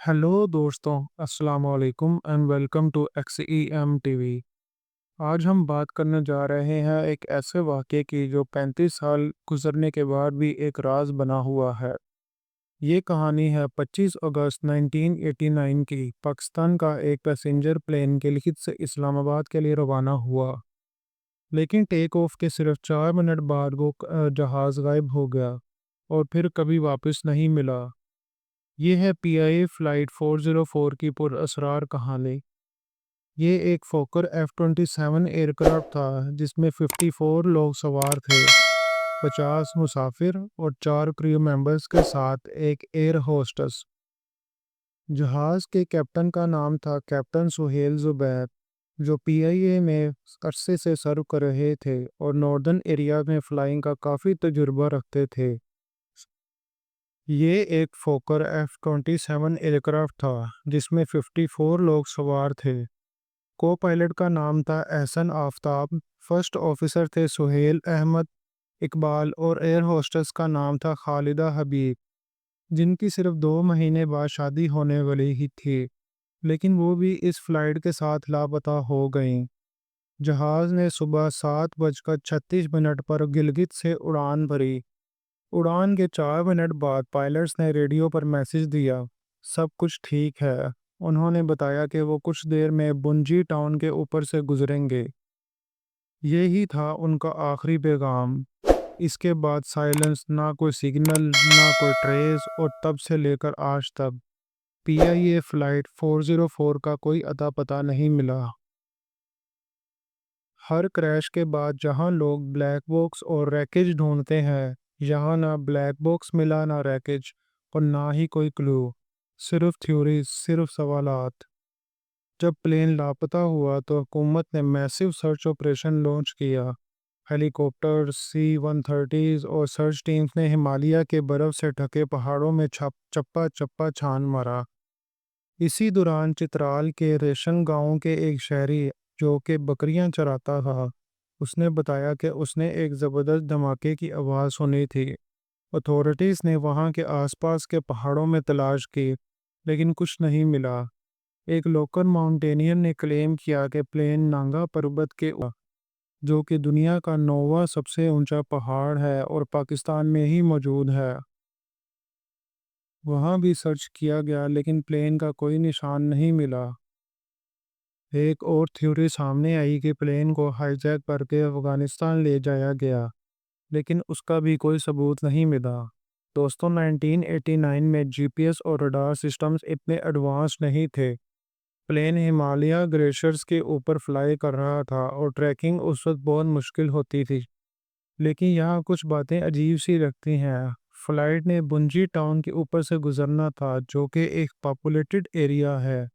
Hello दोस्तों, अस्सलाम वालेकुम and welcome to XEM TV. आज हम बात करने जा रहे हैं एक ऐसे वाक़ये की जो 35 साल गुजरने के बाद भी एक राज बना हुआ है। ये कहानी है 25 अगस्त 1989 की। पाकिस्तान का एक पैसेंजर प्लेन गिलगित से इस्लामाबाद के लिए रवाना हुआ, लेकिन टेक ऑफ के सिर्फ 4 मिनट बाद वो जहाज़ गायब हो गया और फिर कभी वापस नहीं मिला। ये है PIA फ़्लाइट 404 की पुरअसरार कहानी। ये एक फोकर F-27 एयरक्राफ्ट था जिसमें 54 लोग सवार थे, 50 मुसाफिर और 4 क्रू मेंबर्स के साथ एक एयर होस्टेस। जहाज़ के कैप्टन का नाम था कैप्टन सुहेल ज़ुबैर, जो PIA में अरसे से सर्व कर रहे थे और नॉर्दर्न एरिया में फ्लाइंग का काफ़ी तजुर्बा रखते थे। ये एक फोकर F-27 एयरक्राफ्ट था जिसमें 54 लोग सवार थे। को पायलट का नाम था एहसन आफताब, फर्स्ट ऑफिसर थे सुहेल अहमद इकबाल और एयर होस्टेस का नाम था खालिदा हबीब, जिनकी सिर्फ 2 महीने बाद शादी होने वाली ही थी, लेकिन वो भी इस फ्लाइट के साथ लापता हो गईं। जहाज़ ने सुबह 7:36 पर गिलगित से उड़ान भरी। उड़ान के 4 मिनट बाद पायलट्स ने रेडियो पर मैसेज दिया, सब कुछ ठीक है। उन्होंने बताया कि वो कुछ देर में बुंजी टाउन के ऊपर से गुजरेंगे। यही था उनका आखिरी पैगाम। इसके बाद साइलेंस, ना कोई सिग्नल, ना कोई ट्रेस, और तब से लेकर आज तक PIA फ़्लाइट 404 का कोई अता पता नहीं मिला। हर क्रैश के बाद जहां लोग ब्लैक बॉक्स और रैकेज ढूंढते हैं, यहाँ ना ब्लैक बॉक्स मिला, ना रैकेज, और ना ही कोई क्लू। सिर्फ थ्योरीज, सिर्फ सवालात। जब प्लेन लापता हुआ तो हुकूमत ने मैसिव सर्च ऑपरेशन लॉन्च किया। हेलीकॉप्टर, C-130s और सर्च टीम्स ने हिमालय के बर्फ से ढके पहाड़ों में चप्पा चप्पा छान मारा। इसी दौरान चित्राल के रेशन गांव के एक शहरी, जो कि बकरियां चराता था, उसने बताया कि उसने एक ज़बरदस्त धमाके की आवाज़ सुनी थी। अथॉरिटीज़ ने वहां के आसपास के पहाड़ों में तलाश की, लेकिन कुछ नहीं मिला। एक लोकल माउंटेनियर ने क्लेम किया कि प्लेन नांगा पर्वत के जो कि दुनिया का 9वां सबसे ऊंचा पहाड़ है और पाकिस्तान में ही मौजूद है, वहां भी सर्च किया गया, लेकिन प्लेन का कोई निशान नहीं मिला। एक और थ्योरी सामने आई कि प्लेन को हाईजैक करके अफगानिस्तान ले जाया गया, लेकिन उसका भी कोई सबूत नहीं मिला। दोस्तों, 1989 में GPS और रडार सिस्टम्स इतने एडवांस नहीं थे। प्लेन हिमालय ग्लेशियर्स के ऊपर फ्लाई कर रहा था और ट्रैकिंग उस वक्त बहुत मुश्किल होती थी। लेकिन यहाँ कुछ बातें अजीब सी लगती हैं। फ्लाइट ने बुंजी टाउन के ऊपर से गुजरना था, जो कि एक पॉपुलेटेड एरिया है,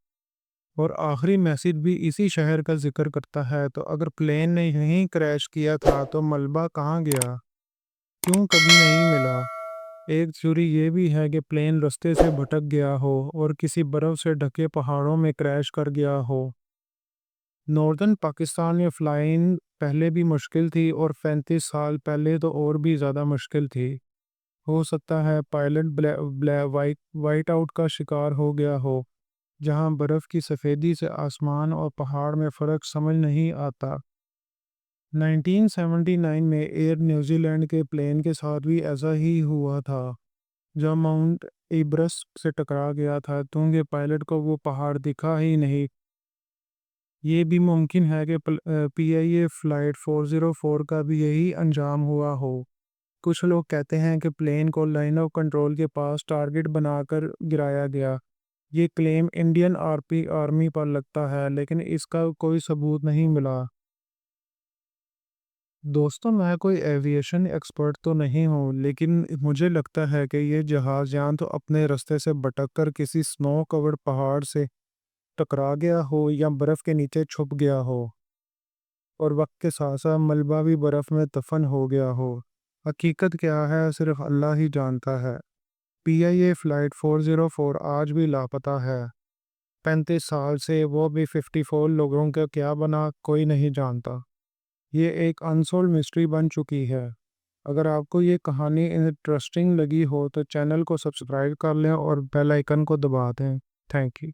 और आखिरी मैसेज भी इसी शहर का जिक्र करता है। तो अगर प्लेन ने यहीं क्रैश किया था तो मलबा कहाँ गया, क्यों कभी नहीं मिला? एक थ्योरी ये भी है कि प्लेन रास्ते से भटक गया हो और किसी बर्फ से ढके पहाड़ों में क्रैश कर गया हो। नॉर्दर्न पाकिस्तान में फ्लाइंग पहले भी मुश्किल थी, और 35 साल पहले तो और भी ज़्यादा मुश्किल थी। हो सकता है पायलट वाइट आउट का शिकार हो गया हो, जहां बर्फ की सफ़ेदी से आसमान और पहाड़ में फ़र्क समझ नहीं आता। 1979 में एयर न्यूजीलैंड के प्लेन के साथ भी ऐसा ही हुआ था, जब माउंट एब्रस से टकरा गया था, क्योंकि पायलट को वो पहाड़ दिखा ही नहीं। ये भी मुमकिन है कि PIA फ़्लाइट 404 का भी यही अंजाम हुआ हो। कुछ लोग कहते हैं कि प्लेन को लाइन ऑफ कंट्रोल के पास टारगेट बनाकर गिराया गया। ये क्लेम इंडियन आर्मी पर लगता है, लेकिन इसका कोई सबूत नहीं मिला। दोस्तों, मैं कोई एविएशन एक्सपर्ट तो नहीं हूँ, लेकिन मुझे लगता है कि ये जहाज़ या तो अपने रास्ते से भटक कर किसी स्नो कवर्ड पहाड़ से टकरा गया हो या बर्फ़ के नीचे छुप गया हो, और वक्त के साथ साथ मलबा भी बर्फ़ में दफन हो गया हो। हकीकत क्या है, सिर्फ अल्लाह ही जानता है। PIA फ़्लाइट 404 आज भी लापता है। 35 साल से, वो भी 54 लोगों का क्या बना, कोई नहीं जानता। ये एक अनसॉल्व मिस्ट्री बन चुकी है। अगर आपको ये कहानी इंटरेस्टिंग लगी हो तो चैनल को सब्सक्राइब कर लें और बेल आइकन को दबा दें। Thank you.